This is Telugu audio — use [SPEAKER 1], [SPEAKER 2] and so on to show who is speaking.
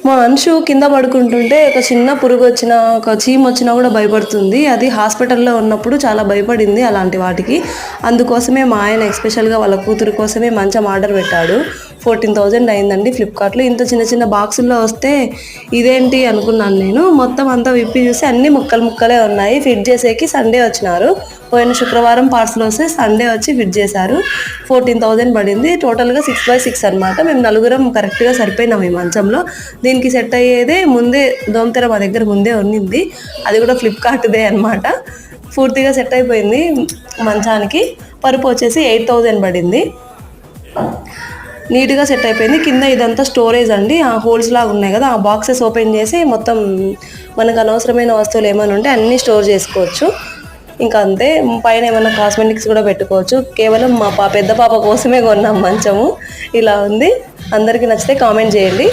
[SPEAKER 1] మా అంశు కింద పడుకుంటుంటే ఒక చిన్న పురుగు వచ్చినా, ఒక చీమ వచ్చినా కూడా భయపడుతుంది. అది హాస్పిటల్‌లో ఉన్నప్పుడు చాలా భయపడింది అలాంటి వాటికి. అందుకోసమే మా ఆయన ఎస్పెషల్‌గా వాళ్ళ కూతురు కోసమే మంచం ఆర్డర్ పెట్టాడు. 14,000 అయిందండి ఫ్లిప్‌కార్ట్‌లో. ఇంత చిన్న చిన్న బాక్సుల్లో వస్తే ఇదేంటి అనుకున్నాను నేను. మొత్తం అంతా విప్పి చూస్తే అన్నీ ముక్కలు ముక్కలే ఉన్నాయి. ఫిట్ చేసేకి సండే వచ్చినారు. పోయిన శుక్రవారం పార్సల్ వస్తే సండే వచ్చి ఫిట్ చేశారు. 14,000 పడింది. టోటల్‌గా 6/6 అనమాట. మేము నలుగురం కరెక్ట్‌గా సరిపోయినాం ఈ మంచంలో. దీనికి సెట్ అయ్యేదే ముందే దోమతెర మా దగ్గర ముందే ఉన్నింది. అది కూడా ఫ్లిప్‌కార్ట్‌దే అనమాట. పూర్తిగా సెట్ అయిపోయింది మంచానికి. పరుపు వచ్చేసి 8,000 పడింది. నీట్‌గా సెట్ అయిపోయింది. కింద ఇదంతా స్టోరేజ్ అండి. ఆ హోల్స్ లాగా ఉన్నాయి కదా, ఆ బాక్సెస్ ఓపెన్ చేసి మొత్తం మనకు అనవసరమైన వస్తువులు ఏమైనా ఉంటే అన్నీ స్టోర్ చేసుకోవచ్చు. ఇంకా అంతే. పైన ఏమన్నా కాస్మెటిక్స్ కూడా పెట్టుకోవచ్చు. కేవలం మా పెద్ద పాప కోసమే కొన్నాం మంచము. ఇలా ఉంది. అందరికీ నచ్చితే కామెంట్ చేయండి.